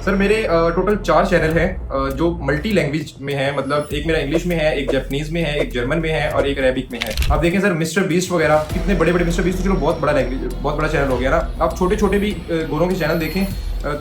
Sir मेरे total 4 channel हैं जो मल्टी लैंग्वेज में है। मतलब एक मेरा इंग्लिश में है, एक जापानीज में है, एक जर्मन में है और एक अरेबिक में है। आप देखें सर मिस्टर बीस्ट वगैरह कितने बड़े बड़े मिस्टर बीस्ट, तो चलो बहुत बड़ा लैंग्वेज, बहुत बड़ा चैनल हो गया ना। आप छोटे छोटे भी गोरों के चैनल देखें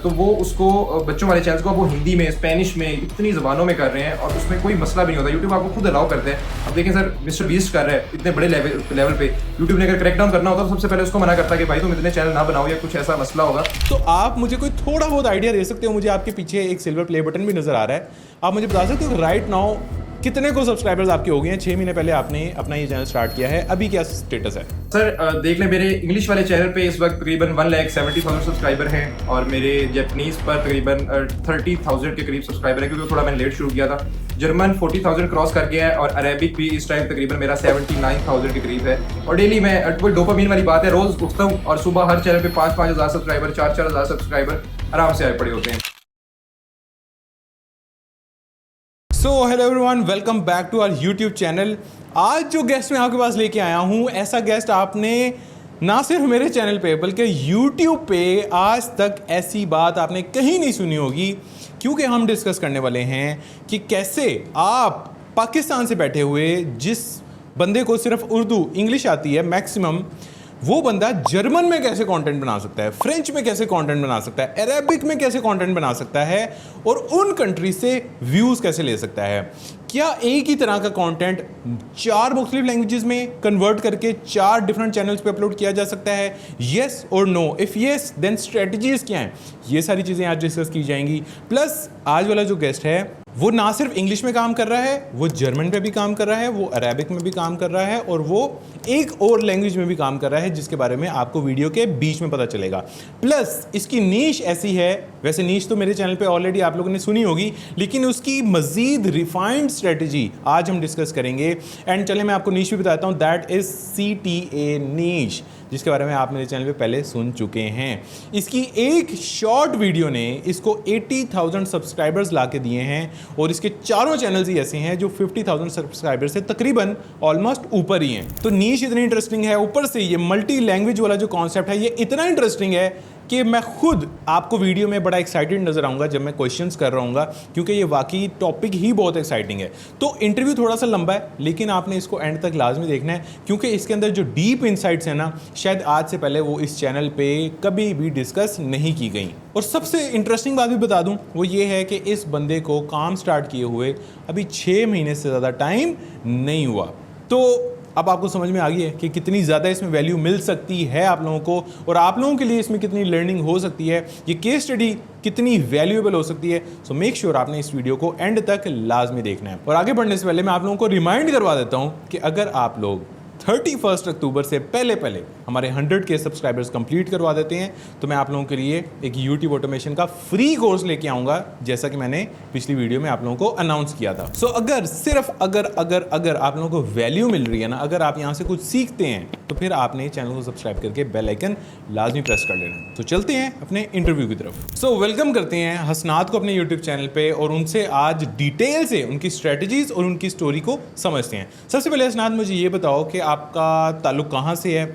तो वो उसको बच्चों वाले चैनल्स को वो हिंदी में, स्पेनिश में, इतनी ज़बानों में कर रहे हैं और उसमें कोई मसला भी नहीं होता। यूट्यूब आपको खुद अलाउ करते हैं। अब देखें सर मिस्टर बीस्ट कर रहा है इतने बड़े लेवल पे, यूट्यूब ने अगर क्रैक डाउन करना होता तो सबसे पहले उसको मना करता कि भाई तुम इतने चैनल ना बनाओ या कुछ ऐसा मसला होगा। तो आप मुझे कोई थोड़ा बहुत आइडिया दे सकते हो? मुझे आपके पीछे एक सिल्वर प्ले बटन भी नजर आ रहा है। आप मुझे बता सकते हो राइट नाउ कितने को सब्सक्राइबर्स आपके हो गए हैं? 6 महीने पहले आपने अपना ये चैनल स्टार्ट किया है, अभी क्या स्टेटस है? सर देख लें मेरे इंग्लिश वाले चैनल पे इस वक्त तकरीबन 1,70,000 सब्सक्राइबर हैं और मेरे जापानीज पर तकरीबन 30,000 के करीब सब्सक्राइबर हैं, क्योंकि थोड़ा मैंने लेट शुरू किया था। जर्मन 40,000 क्रॉस कर गया है और अरेबिक भी इस टाइम तकरीबन मेरा 79,000 के करीब है। और डेली मैं कोई डोपामीन वाली बात है, रोज उठता हूँ और सुबह हर चैनल पे 5-5 हज़ार सब्सक्राइबर, 4-4 हज़ार सब्सक्राइबर आराम से आए पड़े होते हैं। So hello everyone, welcome back to our YouTube channel. आज जो गेस्ट मैं आपके पास लेके आया हूँ, ऐसा गेस्ट आपने ना सिर्फ मेरे चैनल पे बल्कि यूट्यूब पे आज तक ऐसी बात आपने कहीं नहीं सुनी होगी, क्योंकि हम डिस्कस करने वाले हैं कि कैसे आप पाकिस्तान से बैठे हुए जिस बंदे को सिर्फ उर्दू इंग्लिश आती है मैक्सिमम, वो बंदा जर्मन में कैसे कंटेंट बना सकता है, फ्रेंच में कैसे कंटेंट बना सकता है, अरेबिक में कैसे कंटेंट बना सकता है और उन कंट्री से व्यूज़ कैसे ले सकता है। क्या एक ही तरह का कंटेंट 4 मुख्तलिफ लैंग्वेजेस में कन्वर्ट करके 4 डिफरेंट चैनल्स पे अपलोड किया जा सकता है? येस और no? If yes then strategies क्या हैं? ये सारी चीज़ें आज डिस्कस की जाएंगी। प्लस आज वाला जो गेस्ट है वो ना सिर्फ इंग्लिश में काम कर रहा है, वो जर्मन पे भी काम कर रहा है, वो अरेबिक में भी काम कर रहा है और वो एक और लैंग्वेज में भी काम कर रहा है, जिसके बारे में आपको वीडियो के बीच में पता चलेगा। प्लस इसकी नीश ऐसी है, वैसे नीश तो मेरे चैनल पे ऑलरेडी आप लोगों ने सुनी होगी, लेकिन उसकी मजीद रिफाइंड स्ट्रेटजी आज हम डिस्कस करेंगे। एंड चले मैं आपको नीश भी बताता हूँ, दैट इज CTA नीश, जिसके बारे में आप मेरे चैनल पे पहले सुन चुके हैं। इसकी एक शॉर्ट वीडियो ने इसको 80,000 सब्सक्राइबर्स ला के दिए हैं और इसके चारों चैनल्स ही ऐसे हैं जो 50,000 सब्सक्राइबर से तकरीबन ऑलमोस्ट ऊपर ही हैं। तो नीश इतनी इंटरेस्टिंग है, ऊपर से ये मल्टी लैंग्वेज वाला जो कॉन्सेप्ट है ये इतना इंटरेस्टिंग है कि मैं खुद आपको वीडियो में बड़ा एक्साइटेड नजर आऊँगा जब मैं क्वेश्चंस कर रहा हूँगा, क्योंकि ये वाकई टॉपिक ही बहुत एक्साइटिंग है। तो इंटरव्यू थोड़ा सा लंबा है, लेकिन आपने इसको एंड तक लाजमी देखना है, क्योंकि इसके अंदर जो डीप इनसाइट्स हैं ना, शायद आज से पहले वो इस चैनल पे कभी भी डिस्कस नहीं की गई। और सबसे इंटरेस्टिंग बात भी बता दूँ, वो ये है कि इस बंदे को काम स्टार्ट किए हुए अभी 6 महीने से ज़्यादा टाइम नहीं हुआ। तो अब आपको समझ में आ गई है कि कितनी ज़्यादा इसमें वैल्यू मिल सकती है आप लोगों को, और आप लोगों के लिए इसमें कितनी लर्निंग हो सकती है, ये केस स्टडी कितनी वैल्यूएबल हो सकती है। सो मेक श्योर आपने इस वीडियो को एंड तक लाजमी देखना है। और आगे बढ़ने से पहले मैं आप लोगों को रिमाइंड करवा देता हूँ कि अगर आप लोग 31 अक्टूबर से पहले हमारे 100K सब्सक्राइबर्स कंप्लीट करवा देते हैं तो मैं आप लोगों के लिए एक यूट्यूब ऑटोमेशन का फ्री कोर्स लेके आऊँगा, जैसा कि मैंने पिछली वीडियो में आप लोगों को अनाउंस किया था। सो अगर सिर्फ अगर आप लोगों को वैल्यू मिल रही है ना, अगर आप यहाँ से कुछ सीखते हैं, तो फिर आपने चैनल को सब्सक्राइब करके बेल आइकन लाजमी प्रेस कर लेना। तो चलते हैं अपने इंटरव्यू की तरफ। सो वेलकम करते हैं हसनात को अपने यूट्यूब चैनल पे और उनसे आज डिटेल से उनकी स्ट्रेटजीज और उनकी स्टोरी को समझते हैं। सबसे पहले हसनात मुझे ये बताओ कि आपका ताल्लुक कहाँ से है,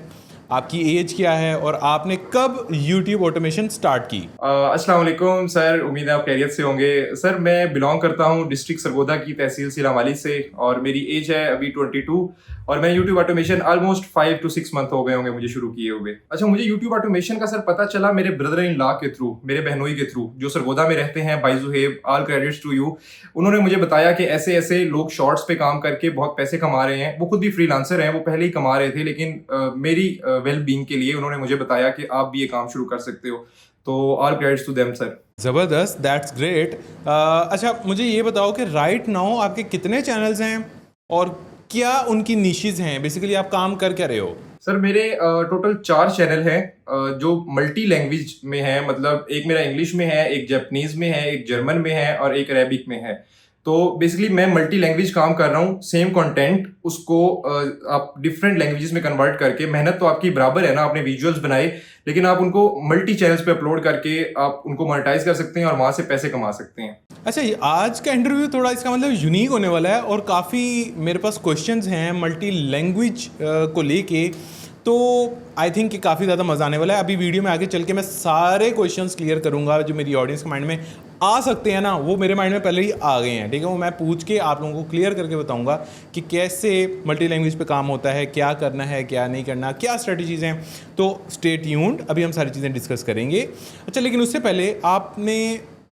आपकी एज क्या है और आपने कब YouTube ऑटोमेशन स्टार्ट की? अस्सलाम वालेकुम सर, उम्मीद है आप खैरियत से होंगे। सर मैं बिलोंग करता हूँ डिस्ट्रिक्ट सरगोदा की तहसील सिरावाली से और मेरी एज है अभी 22 और मैं YouTube automation almost 5 to 6 month हो गए होंगे मुझे शुरू किए हुए। अच्छा, मुझे YouTube ऑटोमेशन का सर पता चला मेरे ब्रदर इन लॉ के थ्रू, मेरे बहनोई के थ्रू, जो सरगोदा में रहते हैं, Bhai Zuhaib, all credits to you. उन्होंने मुझे बताया कि ऐसे ऐसे लोग शॉर्ट्स पे काम करके बहुत पैसे कमा रहे हैं। वो खुद भी फ्रीलांसर हैं, वो पहले ही कमा रहे थे, लेकिन मेरी वेल बीइंग के लिए उन्होंने मुझे बताया कि आप भी ये काम शुरू कर सकते हो। तो all credits to them sir. ज़बरदस्त, दैट्स ग्रेट। अच्छा, मुझे ये बताओ कि राइट नाउ आपके कितने चैनल्स हैं और क्या उनकी निशेस हैं? बेसिकली आप काम कर क्या रहे हो? सर मेरे टोटल 4 चैनल हैं जो मल्टी लैंग्वेज में है। मतलब एक मेरा इंग्लिश में है, एक जापानीज में है, एक जर्मन में है और एक अरेबिक में है। तो बेसिकली मैं मल्टी लैंग्वेज काम कर रहा हूँ। सेम कंटेंट उसको आप डिफरेंट लैंग्वेजेस में कन्वर्ट करके, मेहनत तो आपकी बराबर है ना, आपने विजुअल्स बनाए, लेकिन आप उनको मल्टी चैनल्स पे अपलोड करके आप उनको मोनेटाइज कर सकते हैं और वहाँ से पैसे कमा सकते हैं। अच्छा, ये आज का इंटरव्यू थोड़ा इसका मतलब यूनिक होने वाला है और काफ़ी मेरे पास क्वेश्चंस हैं मल्टी लैंग्वेज को लेके। तो आई थिंक कि काफ़ी ज़्यादा मज़ा आने वाला है। अभी वीडियो में आगे चल के मैं सारे क्वेश्चंस क्लियर करूंगा जो मेरी ऑडियंस के माइंड में आ सकते हैं ना, वो मेरे माइंड में पहले ही आ गए हैं, ठीक है। वो मैं पूछ के आप लोगों को क्लियर करके बताऊंगा कि कैसे मल्टी लैंग्वेज पे काम होता है, क्या करना है, क्या नहीं करना, क्या स्ट्रेटजीज़ हैं। तो स्टे ट्यून्ड, अभी हम सारी चीज़ें डिस्कस करेंगे। अच्छा, लेकिन उससे पहले आपने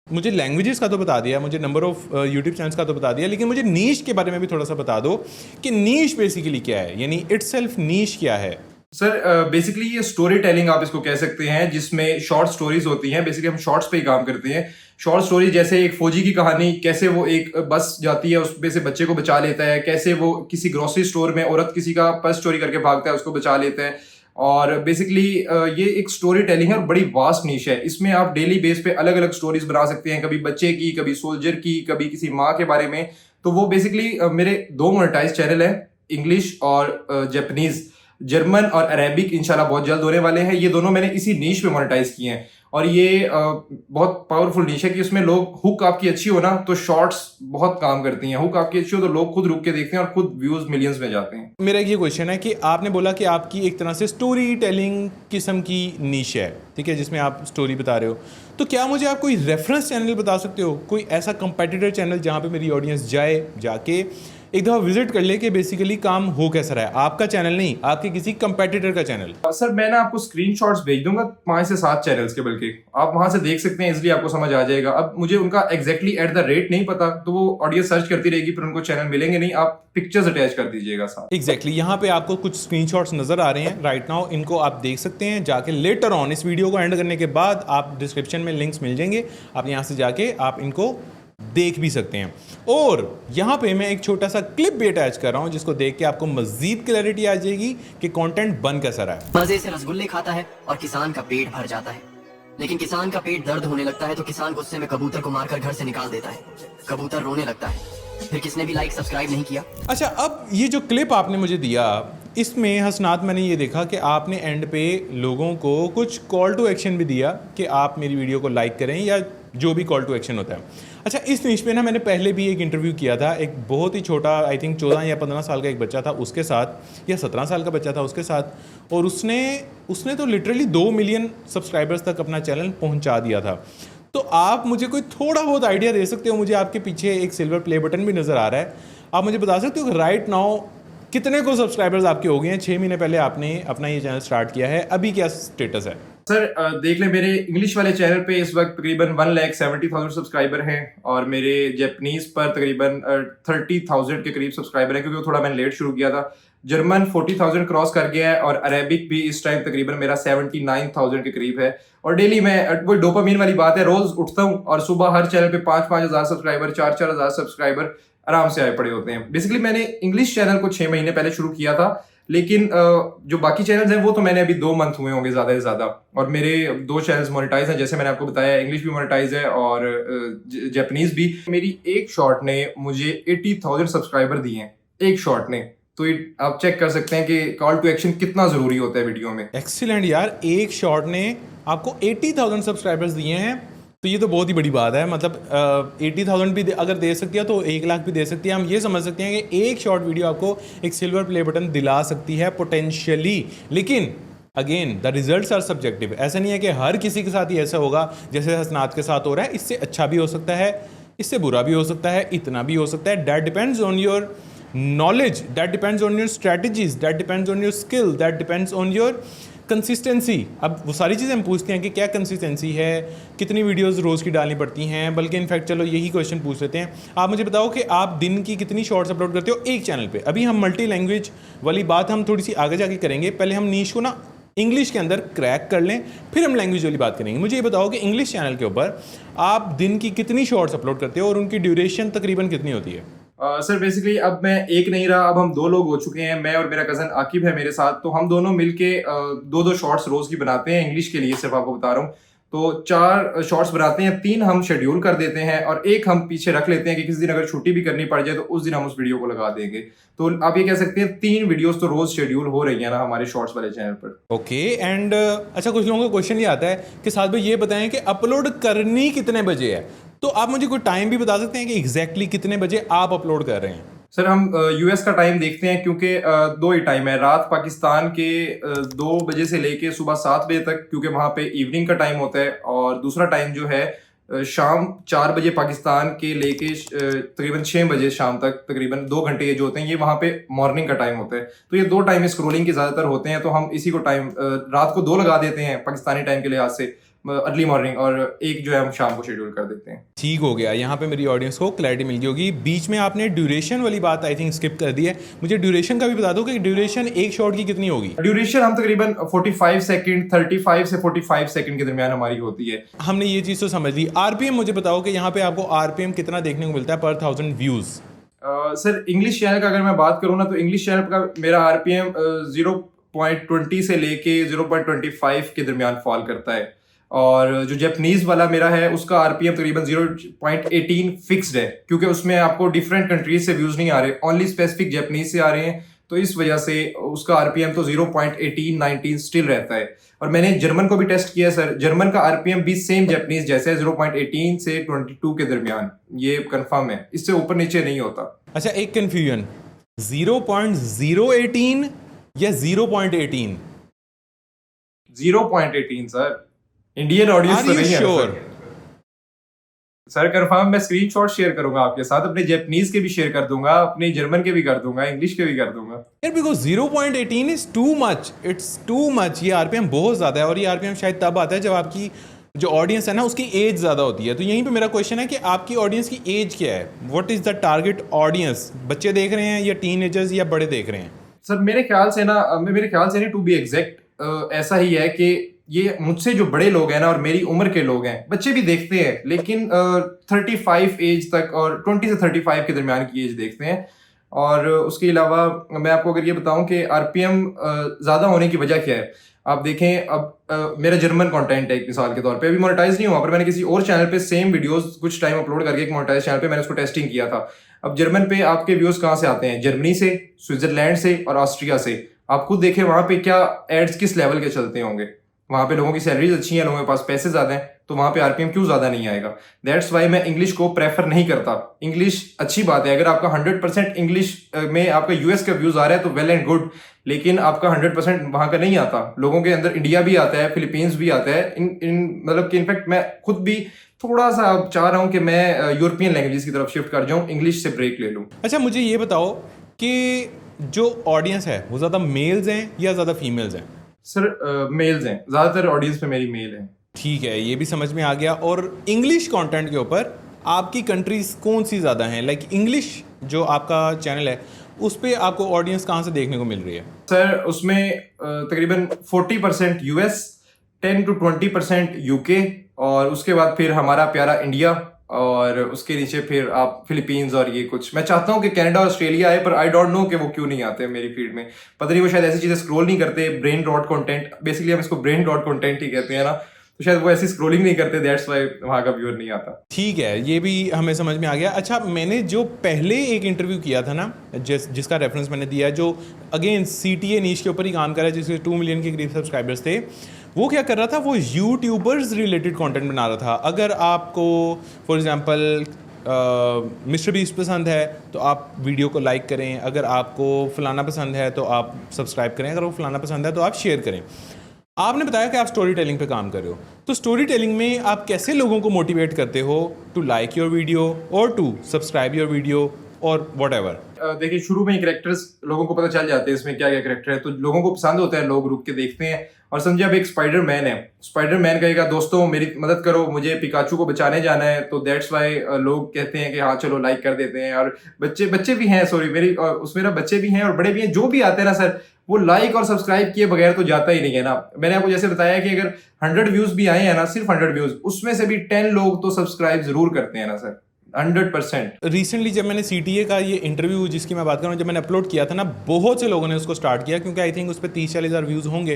मुझे लैंग्वेजेस का तो बता दिया, मुझे नंबर ऑफ यूट्यूब चैनल्स का तो बता दिया, लेकिन मुझे नीश के बारे में भी थोड़ा सा बता दो कि नीश बेसिकली क्या है, यानी इटसेल्फ नीश क्या है। सर बेसिकली ये स्टोरी टेलिंग आप इसको कह सकते हैं, जिसमें शॉर्ट स्टोरीज होती हैं। बेसिकली हम शॉर्ट्स पे ही काम करते हैं। शॉर्ट स्टोरी जैसे एक फौजी की कहानी, कैसे वो एक बस जाती है उसमें से बच्चे को बचा लेता है, कैसे वो किसी ग्रोसरी स्टोर में औरत किसी का पर्स चोरी करके भागता है, उसको बचा लेता है। और बेसिकली ये एक स्टोरी टेलिंग है और बड़ी वास्ट नीश है। इसमें आप डेली बेस पे अलग अलग स्टोरीज बना सकते हैं, कभी बच्चे की, कभी सोल्जर की, कभी किसी माँ के बारे में। तो वो बेसिकली मेरे 2 मोनेटाइज चैनल हैं, इंग्लिश और जापानीज। जर्मन और अरेबिक इंशाल्लाह बहुत जल्द होने वाले हैं। ये दोनों मैंने इसी नीश पे मोनेटाइज किए हैं और ये बहुत पावरफुल नीश है कि उसमें लोग, हुक आपकी अच्छी हो ना तो शॉर्ट्स बहुत काम करती हैं, हुक आपकी अच्छी हो तो लोग खुद रुक के देखते हैं और खुद व्यूज मिलियंस में जाते हैं। मेरा ये क्वेश्चन है कि आपने बोला कि आपकी एक तरह से स्टोरी टेलिंग किस्म की नीश है, ठीक है, जिसमें आप स्टोरी बता रहे हो। तो क्या मुझे आप कोई रेफरेंस चैनल बता सकते हो, कोई ऐसा कंपेटिटर चैनल जहाँ पे मेरी ऑडियंस जाए, जाके एक दफ़ा विजिट कर ले कि बेसिकली काम हो कैसा रहा है। आपका चैनल नहीं, आपके किसी कंपेटिटर का चैनल। सर मैं ना आपको स्क्रीनशॉट्स भेज दूंगा 5 से 7 चैनल्स के, बल्कि आप वहां से देख सकते हैं, इसलिए आपको समझ आ जाएगा। अब मुझे उनका एग्जैक्टली एट द रेट नहीं पता, तो वो ऑडियंस सर्च करती रहेगी फिर उनको चैनल मिलेंगे नहीं। आप पिक्चर्स अटैच कर दीजिएगा साथ। एग्जैक्टली यहाँ पे आपको कुछ स्क्रीनशॉट्स नजर आ रहे हैं राइट नाउ, इनको आप देख सकते हैं जाके। लेटर ऑन इस वीडियो को एंड करने के बाद आप डिस्क्रिप्शन में लिंक्स मिल जाएंगे, आप यहाँ से जाके आप इनको देख भी सकते हैं। और यहाँ पे मैं एक छोटा सा क्लिप भी अटैच कर रहा हूँ जिसको देख के आपको मजीद क्लैरिटी आ जाएगी कि कंटेंट बन कैसा रहा है। मजे से रसगुल्ले खाता है और किसान का पेट भर जाता है, लेकिन किसान का पेट दर्द होने लगता है तो किसान गुस्से में कबूतर को मारकर घर से निकाल देता है। कबूतर रोने लगता है, फिर किसने भी लाइक सब्सक्राइब नहीं किया। अच्छा, अब ये जो क्लिप आपने मुझे दिया, इसमें हसनात मैंने ये देखा कि आपने एंड पे लोगों को कुछ कॉल टू एक्शन भी दिया कि आप मेरी वीडियो को लाइक करें या जो भी कॉल टू एक्शन होता है। अच्छा, इस निश पे ना मैंने पहले भी एक इंटरव्यू किया था, एक बहुत ही छोटा, आई थिंक 14 या 15 साल का एक बच्चा था उसके साथ, या 17 साल का बच्चा था उसके साथ, और उसने तो लिटरली 2 मिलियन सब्सक्राइबर्स तक अपना चैनल पहुंचा दिया था। तो आप मुझे कोई थोड़ा बहुत आइडिया दे सकते हो? मुझे आपके पीछे एक सिल्वर प्ले बटन भी नज़र आ रहा है, आप मुझे बता सकते हो कि राइट नाउ कितने को सब्सक्राइबर्स आपके हो गए हैं? 6 महीने पहले आपने अपना ये चैनल स्टार्ट किया है, अभी क्या स्टेटस है? सर देख लें, मेरे इंग्लिश वाले चैनल पे इस वक्त तकरीबन 1,70,000 सब्सक्राइबर हैं और मेरे जापानीज पर तकरीबन 30,000 के करीब सब्सक्राइबर हैं, क्योंकि थोड़ा मैंने लेट शुरू किया था। जर्मन 40,000 क्रॉस कर गया है और अरेबिक भी इस टाइम तकरीबन मेरा 79,000 के करीब है। और डेली मैं, वो डोपामीन वाली बात है, रोज उठता हूँ और सुबह हर चैनल पे 5-5 हज़ार सब्सक्राइबर, 4-4 हज़ार सब्सक्राइबर आराम से आए पड़े होते हैं। बेसिकली मैंने इंग्लिश चैनल को 6 महीने पहले शुरू किया था, लेकिन जो बाकी चैनल्स हैं वो तो मैंने अभी 2 मंथ हुए होंगे ज़्यादा से ज़्यादा। और मेरे 2 चैनल्स मोनेटाइज हैं, जैसे मैंने आपको बताया, इंग्लिश भी मोनेटाइज है और जापानीज भी। मेरी एक शॉर्ट ने मुझे 80,000 सब्सक्राइबर दिए हैं, एक शॉर्ट ने। तो आप चेक कर सकते हैं कि कॉल टू एक्शन कितना ज़रूरी होता है वीडियो में। एक्सीलेंट यार, एक शॉर्ट ने आपको 80,000 सब्सक्राइबर्स दिए हैं, तो ये तो बहुत ही बड़ी बात है। मतलब 80,000 भी अगर दे सकती है तो 1 लाख भी दे सकती है। हम ये समझ सकते हैं कि एक शॉर्ट वीडियो आपको एक सिल्वर प्ले बटन दिला सकती है पोटेंशियली। लेकिन again the results are subjective. ऐसा नहीं है कि हर किसी के साथ ही ऐसा होगा जैसे हसनात के साथ हो रहा है। इससे अच्छा भी हो सकता है, इससे बुरा भी हो सकता है, इतना भी हो सकता है। That depends on your knowledge, that depends on your strategies, that depends on your skill, that depends on your consistency. अब वो सारी चीज़ें हम पूछते हैं कि क्या कंसिस्टेंसी है, कितनी वीडियोस रोज़ की डालनी पड़ती हैं। बल्कि इनफैक्ट चलो यही क्वेश्चन पूछ लेते हैं, आप मुझे बताओ कि आप दिन की कितनी शॉर्ट्स अपलोड करते हो एक चैनल पे। अभी हम मल्टी लैंग्वेज वाली बात हम थोड़ी सी आगे जाके करेंगे, पहले हम नीश को ना इंग्लिश के अंदर क्रैक कर लें, फिर हम लैंग्वेज वाली बात करेंगे। मुझे ये बताओ कि इंग्लिश चैनल के ऊपर आप दिन की कितनी शॉर्ट्स अपलोड करते हो और उनकी ड्यूरेशन तकरीबन कितनी होती है? सर बेसिकली अब मैं एक नहीं रहा, अब हम 2 लोग हो चुके हैं। मैं और मेरा कजन आकिब है मेरे साथ, तो हम दोनों मिलके 2-2 शॉर्ट्स रोज की बनाते हैं। इंग्लिश के लिए सिर्फ आपको बता रहा हूँ, तो 4 शॉर्ट्स बनाते हैं, 3 हम शेड्यूल कर देते हैं और 1 हम पीछे रख लेते हैं कि किसी दिन अगर छुट्टी भी करनी पड़ जाए तो उस दिन हम उस वीडियो को लगा देंगे। तो आप ये कह सकते हैं 3 वीडियोस तो रोज शेड्यूल हो रही है ना हमारे शॉर्ट्स वाले चैनल पर। ओके एंड अच्छा, कुछ लोगों का क्वेश्चन ये आता है कि साथ में ये बताएं कि अपलोड करनी कितने बजे है। तो आप मुझे कोई टाइम भी बता सकते हैं कि एग्जैक्टली कितने बजे आप अपलोड कर रहे हैं? सर हम यूएस का टाइम देखते हैं क्योंकि दो ही टाइम है, रात पाकिस्तान के 2 बजे से लेके सुबह 7 बजे तक, क्योंकि वहाँ पे इवनिंग का टाइम होता है। और दूसरा टाइम जो है शाम 4 बजे पाकिस्तान के लेके तकरीबन 6 बजे शाम तक, तकरीबन 2 घंटे ये जो होते हैं, ये वहाँ पे मॉर्निंग का टाइम होता है। तो ये दो टाइम स्क्रोलिंग के ज़्यादातर होते हैं, तो हम इसी को टाइम रात को 2 लगा देते हैं पाकिस्तानी टाइम के लिहाज से, अर्ली मॉर्निंग, और एक जो है हम शाम को शेड्यूल कर देते हैं। ठीक हो गया, यहाँ पे मेरी ऑडियंस को क्लैरिटी मिल गई होगी। बीच में आपने ड्यूरेशन वाली बात आई थिंक स्किप कर दी है, मुझे ड्यूरेशन का भी बता दो कि ड्यूरेशन एक शॉट की कितनी होगी। ड्यूरेशन हम तकरीबन 45 सेकंड, 35 से 45 सेकंड के दरमियान हमारी होती है। हमने ये चीज़ तो समझ ली। आरपीएम मुझे बताओ कि यहाँ पे आपको आरपीएम कितना देखने को मिलता है पर 1000 व्यूज़। सर इंग्लिश चैनल का अगर मैं बात करूँ ना, तो इंग्लिश चैनल का मेरा आरपीएम 0.20 से लेके 0.25 के दरमियान फॉल करता है, और जो जैपनीज वाला मेरा है उसका आरपीएम तकरीबन 0.18 फिक्स्ड है, क्योंकि उसमें आपको डिफरेंट कंट्रीज से व्यूज नहीं आ रहे, ओनली स्पेसिफिक जैपनीज से आ रहे हैं, तो इस वजह से उसका आरपीएम तो 0.18-19 स्टिल रहता है। और मैंने जर्मन को भी टेस्ट किया सर, जर्मन का आरपीएम भी सेम जैपनीज जैसे है, 0.18 से 22 के दरमियान, ये कंफर्म है, इससे ऊपर नीचे नहीं होता। अच्छा एक कन्फ्यूजन, 0.018 या 0.18? 0.18 सर, इंडियन ऑडियंस तो नहीं है सर कंफर्म। मैं स्क्रीनशॉट शेयर करूंगा आपके साथ, अपने जैपनीज के भी शेयर कर दूंगा, अपने जर्मन के भी कर दूंगा, इंग्लिश के भी कर दूंगा यार, because 0.18 is too much, it's too much. ये आरपीएम बहुत ज़्यादा है, और ये आरपीएम शायद तब आता है जब आपकी जो ऑडियंस है ना उसकी एज ज़्यादा होती है। तो यहीं पे मेरा क्वेश्चन है कि आपकी ऑडियंस की एज क्या है, what is the target audience? बच्चे देख रहे हैं या टीनेजर्स या बड़े देख रहे हैं? सर मेरे ख्याल से ना टू बी एग्जैक्ट ऐसा ही है कि ये मुझसे जो बड़े लोग हैं ना, और मेरी उम्र के लोग हैं, बच्चे भी देखते हैं, लेकिन 35 एज तक और 20 से 35 के दरमियान की एज देखते हैं। और उसके अलावा मैं आपको अगर ये बताऊं कि आरपीएम ज़्यादा होने की वजह क्या है, आप देखें अब मेरा जर्मन कंटेंट है एक मिसाल के तौर पे, अभी मोनेटाइज नहीं हुआ, पर मैंने किसी और चैनल पे सेम वीडियोस कुछ टाइम अपलोड करके एक मोनेटाइज चैनल पे मैंने उसको टेस्टिंग किया था। अब जर्मन पे आपके व्यूज कहाँ से आते हैं? जर्मनी से, स्विट्जरलैंड से और ऑस्ट्रिया से। आप खुद देखें वहाँ पे क्या एड्स किस लेवल के चलते होंगे, वहाँ पे लोगों की सैलरीज अच्छी हैं, लोगों के पास पैसे ज़्यादा हैं, तो वहाँ पे आरपीएम क्यों ज़्यादा नहीं आएगा? दैट्स वाई मैं इंग्लिश को प्रेफर नहीं करता। इंग्लिश अच्छी बात है, अगर आपका 100% इंग्लिश में आपका यूएस का व्यूज़ आ रहा है तो वेल एंड गुड, लेकिन आपका 100% वहाँ का नहीं आता। लोगों के अंदर इंडिया भी आता है, फिलीपींस भी आता है, मतलब कि इनफैक्ट मैं खुद भी थोड़ा सा चाह रहा हूँ कि मैं यूरोपियन लैंग्वेजेस की तरफ शिफ्ट कर जाऊँ, इंग्लिश से ब्रेक ले लूँ। अच्छा मुझे ये बताओ कि जो ऑडियंस है वो ज़्यादा मेल्स हैं या ज़्यादा फीमेल्स हैं? सर मेल्स हैं, ज़्यादातर ऑडियंस में मेरी मेल है। ठीक है, ये भी समझ में आ गया। और इंग्लिश कंटेंट के ऊपर आपकी कंट्रीज कौन सी ज़्यादा हैं? लाइक इंग्लिश जो आपका चैनल है उस पर आपको ऑडियंस कहाँ से देखने को मिल रही है? सर उसमें तकरीबन 40% यूएस, 10 to 20% यूके, और उसके बाद फिर हमारा प्यारा इंडिया, और उसके नीचे फिर आप फिलीपींस और ये कुछ। मैं चाहता हूँ कि कनाडा ऑस्ट्रेलिया आए, पर आई डोंट नो कि वो क्यों नहीं आते मेरी फीड में, पता नहीं वो शायद ऐसी चीज़ें स्क्रॉल नहीं करते। ब्रेन रॉट कंटेंट, बेसिकली हम इसको ब्रेन रॉट कंटेंट ही कहते हैं ना, तो शायद वो ऐसी स्क्रॉलिंग नहीं करते, दैट्स व्हाई वहाँ का व्यूअर नहीं आता। ठीक है, ये भी हमें समझ में आ गया। अच्छा मैंने जो पहले एक इंटरव्यू किया था ना, जिसका रेफरेंस मैंने दिया है, जो अगेन CTA नीश के ऊपर ही काम कर रहा है, जिसके 2 मिलियन के करीब सब्सक्राइबर्स थे, वो क्या कर रहा था, वो यूट्यूबर्स रिलेटेड कंटेंट बना रहा था। अगर आपको फॉर एग्जांपल मिस्टर बीस्ट पसंद है तो आप वीडियो को लाइक करें, अगर आपको फलाना पसंद है तो आप सब्सक्राइब करें, अगर वो फलाना पसंद है तो आप शेयर करें। आपने बताया कि आप स्टोरी टेलिंग पे काम कर रहे हो, तो स्टोरी टेलिंग में आप कैसे लोगों को मोटिवेट करते हो टू लाइक योर वीडियो और टू सब्सक्राइब योर वीडियो और व्हाटएवर? देखिए शुरू में ही कैरेक्टर्स लोगों को पता चल जाते हैं इसमें क्या क्या कैरेक्टर है, तो लोगों को पसंद होता है, लोग रुक के देखते हैं। और समझिए अब एक स्पाइडरमैन है, स्पाइडरमैन कहेगा दोस्तों मेरी मदद करो, मुझे पिकाचू को बचाने जाना है, तो दैट्स वाई लोग कहते हैं कि हाँ चलो लाइक कर देते हैं। और बच्चे भी हैं, सॉरी मेरी उसमें ना बच्चे भी हैं और बड़े भी हैं, जो भी आते हैं ना सर, वो लाइक और सब्सक्राइब किए बगैर तो जाता ही नहीं है ना। मैंने आपको जैसे बताया कि अगर 100 व्यूज भी आए हैं ना, सिर्फ 100 व्यूज, उसमें से भी 10 लोग तो सब्सक्राइब जरूर करते हैं ना सर, 100%। रिसेंटली जब मैंने CTA का ये इंटरव्यू जिसकी मैं बात कर रहा हूँ, जब मैंने अपलोड किया था ना, बहुत से लोगों ने उसको स्टार्ट किया, क्योंकि आई थिंक उस पर 30-40 हज़ार व्यूज़ होंगे।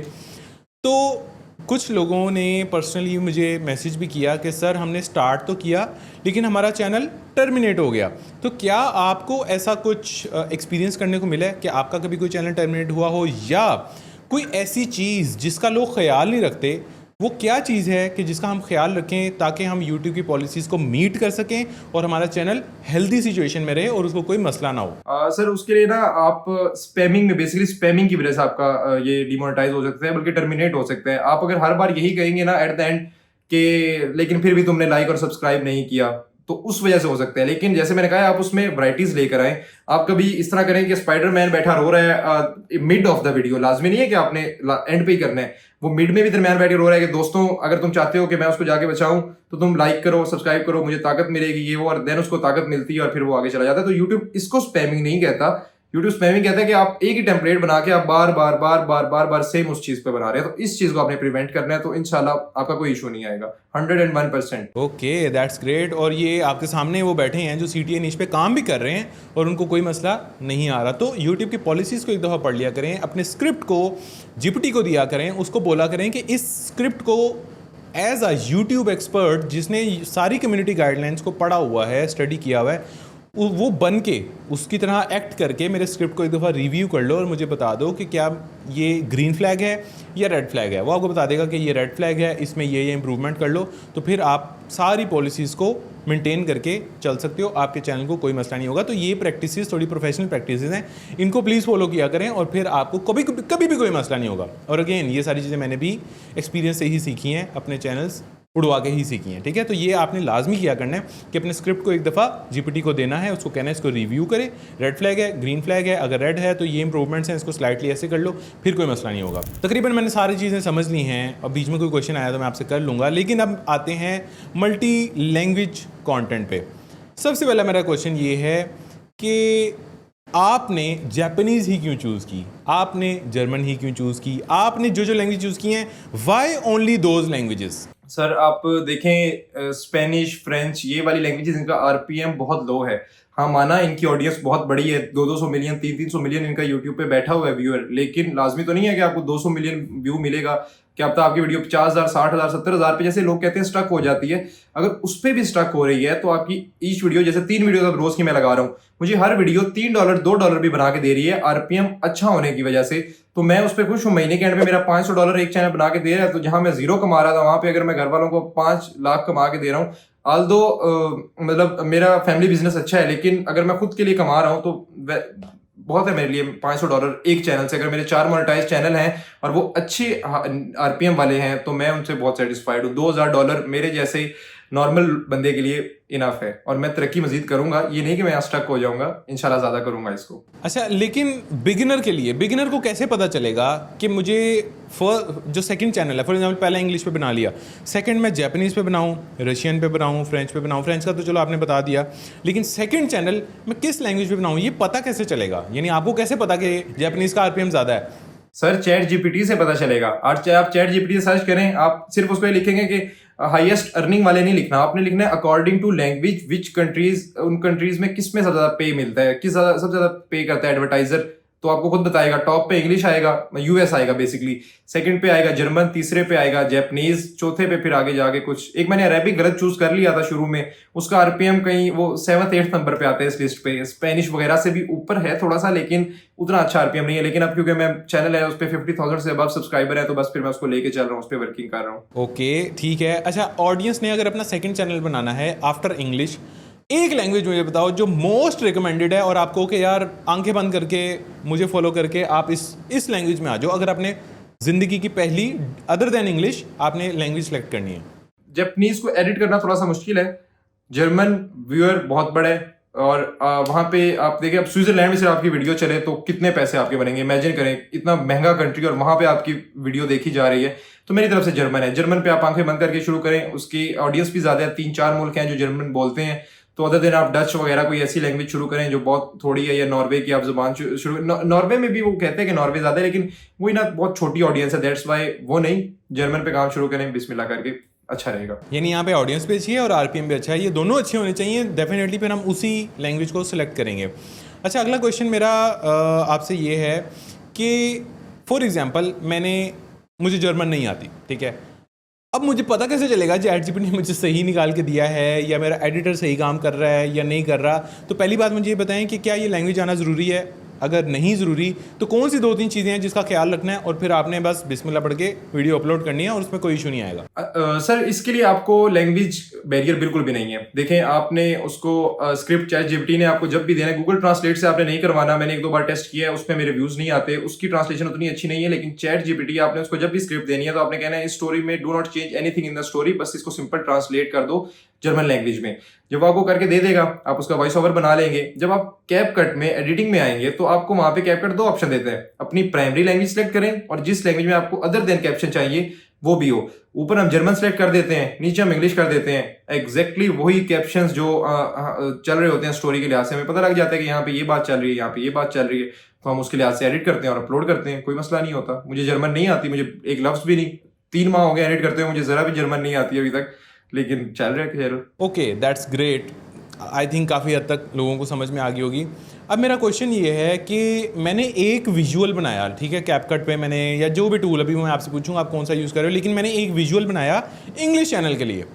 तो कुछ लोगों ने पर्सनली मुझे मैसेज भी किया कि सर हमने स्टार्ट तो किया लेकिन हमारा चैनल टर्मिनेट हो गया। तो क्या आपको ऐसा कुछ एक्सपीरियंस करने को मिला है कि आपका कभी कोई चैनल टर्मिनेट हुआ हो, या कोई ऐसी चीज़ जिसका लोग ख्याल नहीं रखते वो क्या चीज़ है कि जिसका हम ख्याल रखें ताकि हम YouTube की पॉलिसीज़ को मीट कर सकें और हमारा चैनल हेल्दी सिचुएशन में रहे और उसको कोई मसला ना हो? सर उसके लिए ना आप स्पैमिंग में बेसिकली स्पैमिंग की वजह से आपका ये डिमोनेटाइज हो सकता है, बल्कि टर्मिनेट हो सकता है। आप अगर हर बार यही कहेंगे ना एट द एंड कि लेकिन फिर भी तुमने लाइक और सब्सक्राइब नहीं किया, तो उस वजह से हो सकता है। लेकिन जैसे मैंने कहा आप उसमें वैरायटीज लेकर आए। आप कभी इस तरह करें कि स्पाइडरमैन बैठा रो रहा है मिड ऑफ द वीडियो, लाजमी नहीं है कि आपने एंड पे ही करना है, वो मिड में भी दरम्यान बैठे रो रहा है कि दोस्तों अगर तुम चाहते हो कि मैं उसको जाके बचाऊं तो तुम लाइक करो, सब्सक्राइब करो, मुझे ताकत मिलेगी, ये वो, और देन उसको ताकत मिलती है और फिर वो आगे चला जाता है। तो यूट्यूब इसको स्पैमिंग नहीं कहता। यूट्यूब स्पैमिंग कहता है कि आप एक ही टेम्पलेट बना के आप बार बार बार बार बार बार सेम उस चीज पे बना रहे हैं। तो इस चीज को आपने प्रिवेंट करना है, तो इंशाल्लाह आपका कोई इशू नहीं आएगा 101%। Okay, that's great. और ये आपके सामने वो बैठे हैं जो CTA निश पे काम भी कर रहे हैं और उनको कोई मसला नहीं आ रहा। तो यूट्यूब की पॉलिसीज़ को एक दफ़ा पढ़ लिया करें, अपने स्क्रिप्ट को GPT को दिया करें, उसको बोला करें कि इस स्क्रिप्ट को एज अ यूट्यूब एक्सपर्ट जिसने सारी कम्युनिटी गाइडलाइंस को पढ़ा हुआ है, स्टडी किया हुआ है, वो बन के उसकी तरह एक्ट करके मेरे स्क्रिप्ट को एक दफ़ा रिव्यू कर लो और मुझे बता दो कि क्या ये ग्रीन फ्लैग है या रेड फ्लैग है। वो आपको बता देगा कि ये रेड फ्लैग है, इसमें ये इम्प्रूवमेंट कर लो। तो फिर आप सारी पॉलिसीज़ को मेंटेन करके चल सकते हो, आपके चैनल को कोई मसला नहीं होगा। तो ये प्रैक्टिसेस थोड़ी प्रोफेशनल प्रैक्टिसेस हैं, इनको प्लीज़ फॉलो किया करें और फिर आपको कभी भी कोई मसला नहीं होगा। और अगेन ये सारी चीज़ें मैंने भी एक्सपीरियंस से ही सीखी हैं, अपने चैनल्स उड़वा के ही सीखी हैं, ठीक है। तो ये आपने लाजमी किया करना है कि अपने स्क्रिप्ट को एक दफ़ा GPT को देना है, उसको कहना है इसको रिव्यू करे, रेड फ्लैग है, ग्रीन फ्लैग है, अगर रेड है तो ये इंप्रूवमेंट्स हैं, इसको स्लाइटली ऐसे कर लो, फिर कोई मसला नहीं होगा। तकरीबन मैंने सारी चीज़ें समझ ली हैं। अब बीच में कोई क्वेश्चन आया तो मैं आपसे कर लूँगा, लेकिन अब आते हैं मल्टी लैंग्वेज कॉन्टेंट पे। सबसे पहला मेरा क्वेश्चन ये है कि आपने जापानीज़ ही क्यों चूज़ की, आपने जर्मन ही क्यों चूज़ की, आपने जो लैंग्वेज चूज़ की हैं, why only those languages? Sir आप देखें स्पेनिश, फ्रेंच, ये वाली लैंग्वेजेस इनका RPM बहुत लो है। हाँ माना इनकी ऑडियंस बहुत बड़ी है, 200 मिलियन 300 मिलियन इनका यूट्यूब पे बैठा हुआ है व्यूअर, लेकिन लाजमी तो नहीं है कि आपको 200 मिलियन व्यू मिलेगा। क्या पता आपकी वीडियो 50,000 60,000 70,000 पे जैसे लोग कहते हैं स्टक हो जाती है। अगर उस पर भी स्टक हो रही है तो आपकी ईच वीडियो, जैसे 3 वीडियो अब रोज की मैं लगा रहा हूँ, मुझे हर वीडियो $3 $2 भी बना के दे रही है RPM अच्छा होने की वजह से, तो मैं उस पर खुश हूँ। महीने के एंड में मेरा $500 एक चैनल बना के दे रहा है, तो जहां मैं 0 कमा रहा था वहां पे अगर मैं घर वालों को 5 लाख कमा के दे रहा हूँ, आल्दो मतलब मेरा फैमिली बिजनेस अच्छा है, लेकिन अगर मैं खुद के लिए कमा रहा हूँ तो बहुत है मेरे लिए $500 एक चैनल से। अगर मेरे 4 मोनेटाइज चैनल हैं और वो अच्छे RPM वाले हैं तो मैं उनसे बहुत सेटिस्फाइड हूँ। $2,000 मेरे जैसे नॉर्मल बंदे के लिए इनफ है, और मैं तरक्की मजीद करूंगा। ये नहीं कि मैं यहाँ स्टक हो जाऊंगा, इंशाल्लाह ज्यादा करूंगा इसको। अच्छा, लेकिन बिगिनर के लिए, बिगिनर को कैसे पता चलेगा कि मुझे जो सेकंड चैनल है, फॉर एग्जांपल पहला इंग्लिश पे बना लिया, सेकंड मैं जापानीज़ पे बनाऊं, रशियन पे बनाऊं, फ्रेंच पे बनाऊं, फ्रेंच का तो चलो आपने बता दिया, लेकिन सेकंड चैनल मैं किस लैंग्वेज पे बनाऊं, ये पता कैसे चलेगा? यानी आपको कैसे पता कि जापानीज़ का RPM ज़्यादा है? सर चैट GPT से पता चलेगा। आज आप चैट GPT से सर्च करें, आप सिर्फ उसको लिखेंगे कि हाईएस्ट अर्निंग वाले नहीं लिखना, आपने लिखना है according to language which countries, उन कंट्रीज में किस में सबसे ज्यादा पे मिलता है, किस सबसे ज्यादा पे करता है एडवर्टाइजर, तो आपको खुद बताएगा। टॉप पे इंग्लिश आएगा, US आएगा बेसिकली, सेकंड पे आएगा जर्मन, तीसरे पे आएगा जापानीज, चौथे पे फिर आगे जाके कुछ एक मैंने अरेबिक गलत चूज कर लिया था शुरू में, उसका RPM कहीं वो 7th 8th नंबर पे आता है इस लिस्ट पे। स्पेनिश वगैरह से भी ऊपर है थोड़ा सा, लेकिन उतना अच्छा RPM नहीं है। लेकिन अब क्योंकि मैं चैनल है उस पर 50,000 से अबव सब्सक्राइबर है, तो बस फिर मैं उसको लेके चल रहा हूँ, उस पर वर्किंग कर रहा हूँ। ओके, ठीक है। अच्छा, ऑडियंस ने अगर अपना सेकंड चैनल बनाना है आफ्टर इंग्लिश, एक लैंग्वेज मुझे बताओ जो मोस्ट रिकमेंडेड है और आपको कि यार आंखें बंद करके मुझे फॉलो करके आप इस लैंग्वेज में आ जाओ, अगर आपने जिंदगी की पहली अदर देन इंग्लिश आपने लैंग्वेज सेलेक्ट करनी है। जापानीज को एडिट करना थोड़ा सा मुश्किल है, जर्मन व्यूअर बहुत बड़े, और वहां पे आप देखिए अब स्विट्जरलैंड में सिर्फ आपकी वीडियो चले तो कितने पैसे आपके बनेंगे, इमेजिन करें, इतना महंगा कंट्री और वहां पे आपकी वीडियो देखी जा रही है। तो मेरी तरफ से जर्मन है, जर्मन पे आप आंखें बंद करके शुरू करें, उसकी ऑडियंस भी ज्यादा है, 3-4 मुल्क हैं जो जर्मन बोलते हैं। तो अदर दिन आप डच वगैरह कोई ऐसी लैंग्वेज शुरू करें जो बहुत थोड़ी है, या नॉर्वे की आप जुबान शुरू, नॉर्वे में भी वो कहते हैं कि नॉर्वे ज्यादा है, लेकिन वही ना बहुत छोटी ऑडियंस है, दैट्स वाई वो नहीं, जर्मन पे काम शुरू करें बिस्मिल्लाह करके, अच्छा रहेगा। यानी यहाँ पे ऑडियंस भी अच्छी है और RPM भी अच्छा है, ये दोनों अच्छे होने चाहिए डेफिनेटली, फिर हम उसी लैंग्वेज को सिलेक्ट करेंगे। अच्छा, अगला क्वेश्चन मेरा आपसे ये है कि फॉर एग्जांपल मुझे जर्मन नहीं आती, ठीक है, अब मुझे पता कैसे चलेगा ChatGPT ने मुझे सही निकाल के दिया है या मेरा एडिटर सही काम कर रहा है या नहीं कर रहा? तो पहली बात मुझे ये बताएं कि क्या ये लैंग्वेज आना ज़रूरी है? अगर नहीं ज़रूरी तो कौन सी 2-3 चीज़ें हैं जिसका ख्याल रखना है और फिर आपने बस बिस्मिल्लाह पढ़ के वीडियो अपलोड करनी है और उसमें कोई इशू नहीं आएगा? सर इसके लिए आपको लैंग्वेज बैरियर बिल्कुल भी नहीं है। देखें, आपने उसको स्क्रिप्ट चैट जीपीटी ने आपको जब भी देना है, गूगल ट्रांसलेट से आपने नहीं करवाना। मैंने 1-2 बार टेस्ट किया है, उसमें मेरे व्यूज नहीं आते, उसकी ट्रांसलेशन उतनी अच्छी नहीं है। लेकिन चैट जीपीटी आपने उसको जब भी स्क्रिप्ट देनी है तो आपने कहना है इस स्टोरी में do not change anything in the story, बस इसको सिंपल ट्रांसलेट कर दो जर्मन लैंग्वेज में। जब आपको करके दे देगा, आप उसका वॉइस ओवर बना लेंगे। जब आप कैपकट में एडिटिंग में आएंगे तो आपको वहां पे कैपकट 2 ऑप्शन देते हैं, अपनी प्राइमरी लैंग्वेज सेलेक्ट करें और जिस लैंग्वेज में आपको अदर देन कैप्शन चाहिए वो भी हो। ऊपर हम जर्मन सेलेक्ट कर देते हैं, नीचे हम इंग्लिश कर देते हैं। एग्जैक्टली वही कैप्शंस जो चल रहे होते हैं स्टोरी के लिहाज से, हमें पता लग जाता है कि यहाँ पे ये बात चल रही है, यहाँ पे ये बात चल रही है, तो हम उसके लिहाज से एडिट करते हैं और अपलोड करते हैं। कोई मसला नहीं होता। मुझे जर्मन नहीं आती, मुझे एक लफ्ज भी नहीं, 3 माह हो गए एडिट करते हुए, मुझे जरा भी जर्मन नहीं आती अभी तक, लेकिन चल रहा है खैर। Okay, that's great. I think काफ़ी हद तक लोगों को समझ में आ गई होगी। अब मेरा क्वेश्चन ये है कि मैंने एक विजुअल बनाया, ठीक है, कैपकट पे मैंने, या जो भी टूल, अभी मैं आपसे पूछूंगा आप कौन सा यूज़ कर रहे हो, लेकिन मैंने एक विजुअल बनाया इंग्लिश चैनल के लिए।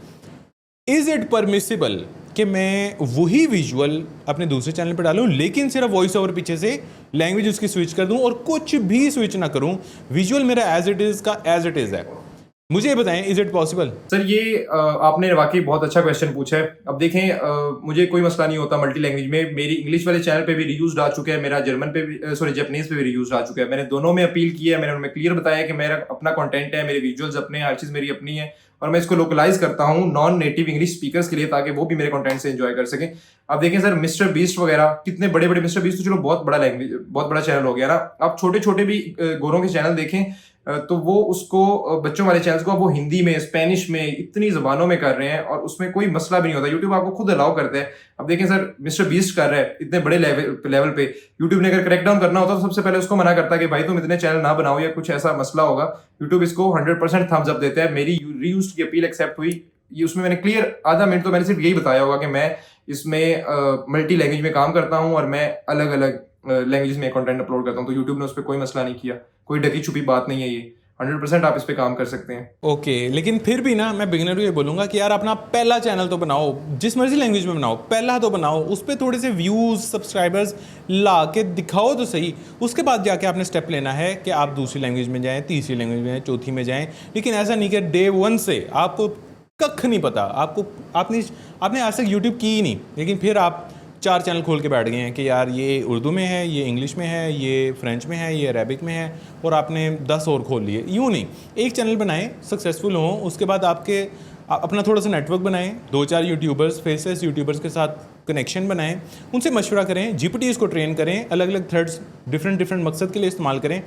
इज़ इट परमिसिबल कि मैं वही विजुअल अपने दूसरे चैनल पर डालूं लेकिन सिर्फ वॉइस ओवर पीछे से लैंग्वेज उसकी स्विच कर दूं और कुछ भी स्विच ना करूं, विजुअल मेरा एज इट इज़ का एज इट इज़ है? मुझे ये बताएं, इज इट पॉसिबल? सर ये आपने वाकई बहुत अच्छा क्वेश्चन पूछा है। अब देखें, मुझे कोई मसला नहीं होता मल्टी लैंग्वेज में। मेरी इंग्लिश वाले चैनल पे भी रीयूज आ चुका है, मेरा जर्मन पे भी, सॉरी जैपनीज पे भी रीयूज आ चुका है। मैंने दोनों में अपील की है, मैंने उनमें क्लियर बताया कि मेरा अपना कंटेंट है, मेरे विजुअल्स अपने, हर चीज़ मेरी अपनी है और मैं इसको लोकलाइज करता हूँ नॉन नेटिव इंग्लिश स्पीकर्स के लिए, ताकि वो भी मेरे कंटेंट से एंजॉय कर सकें। अब देखें सर, मिस्टर बीस्ट वगैरह कितने बड़े बड़े, मिस्टर बीस्ट तो चलो बहुत बड़ा लैंग्वेज, बहुत बड़ा चैनल हो गया ना। आप छोटे छोटे भी गोरों के चैनल देखें तो वो उसको, बच्चों वाले चैनल्स को वो हिंदी में, स्पेनिश में, इतनी जबानों में कर रहे हैं और उसमें कोई मसला भी नहीं होता। यूट्यूब आपको खुद अलाउ करता है। अब देखें सर, मिस्टर बीस्ट कर रहा है इतने बड़े लेवल पे, यूट्यूब ने अगर क्रैक डाउन करना होता तो सबसे पहले उसको मना करता है कि भाई तुम इतने चैनल ना बनाओ या कुछ ऐसा मसला होगा। यूट्यूब इसको 100% थम्स अप देता है। मेरी रीयूज की अपील एक्सेप्ट हुई, ये उसमें मैंने क्लियर आधा मिनट तो मैंने सिर्फ यही बताया होगा कि मैं इसमें मल्टी लैंग्वेज में काम करता हूँ और मैं अलग अलग लैंग्वेज में कंटेंट अपलोड करता हूँ। तो यूट्यूब ने उस पर कोई मसला नहीं किया, कोई ढकी छुपी बात नहीं है, ये 100% आप इस पे काम कर सकते हैं। ओके, लेकिन फिर भी ना मैं बिगिनर को ये बोलूँगा कि यार अपना पहला चैनल तो बनाओ, जिस मर्जी लैंग्वेज में बनाओ, पहला तो बनाओ, उस पर थोड़े से व्यूज़, सब्सक्राइबर्स ला के दिखाओ तो सही। उसके बाद जाके आपने स्टेप लेना है कि आप दूसरी लैंग्वेज में जाएँ, तीसरी लैंग्वेज में जाएँ, चौथी में जाएँ। लेकिन ऐसा नहीं कि डे 1 से आपको कख नहीं पता, आपने आज तक यूट्यूब की ही नहीं, लेकिन फिर आप 4 चैनल खोल के बैठ गए हैं कि यार ये उर्दू में है, ये इंग्लिश में है, ये फ्रेंच में है, ये अरेबिक में है, और आपने 10 और खोल लिए। यूँ नहीं, एक चैनल बनाएं, सक्सेसफुल हों, उसके बाद आपके अपना थोड़ा सा नेटवर्क बनाएं, 2-4 यूट्यूबर्स, फेसलेस यूट्यूबर्स के साथ कनेक्शन बनाएं, उनसे मशवरा करें, जीपीटीज़ को ट्रेन करें, अलग अलग थ्रेड्स डिफरेंट मकसद के लिए इस्तेमाल करें।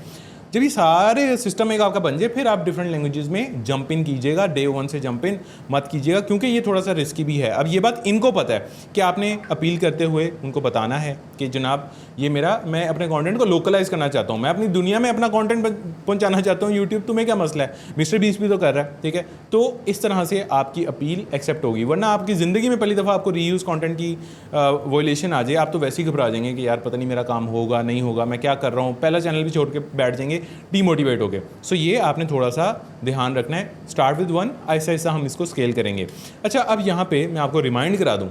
जब ये सारे सिस्टम एक आपका बन जाए, फिर आप डिफरेंट लैंग्वेजेस में जंप इन कीजिएगा। डे 1 से जंप इन मत कीजिएगा, क्योंकि ये थोड़ा सा रिस्की भी है। अब ये बात इनको पता है कि आपने अपील करते हुए उनको बताना है कि जनाब ये मैं अपने कंटेंट को लोकलाइज करना चाहता हूँ, मैं अपनी दुनिया में अपना कंटेंट पहुँचाना चाहता हूँ। यूट्यूब तुम्हें क्या मसला है, मिस्टर बीस्ट भी तो कर रहा है, ठीक है। तो इस तरह से आपकी अपील एक्सेप्ट होगी, वरना आपकी ज़िंदगी में पहली दफ़ा आपको रीयूज़ कंटेंट की वॉयलेशन आ जाए, आप तो वैसे ही घबरा जाएंगे कि यार पता नहीं मेरा काम होगा नहीं होगा, मैं क्या कर रहा हूँ, पहला चैनल भी छोड़ के बैठ जाएंगे डीमोटिवेट हो गए। सो ये आपने थोड़ा सा ध्यान रखना है। स्टार्ट विद 1, ऐसा ऐसा हम इसको स्केल करेंगे। अच्छा, अब यहाँ पे मैं आपको रिमाइंड करा दूँ,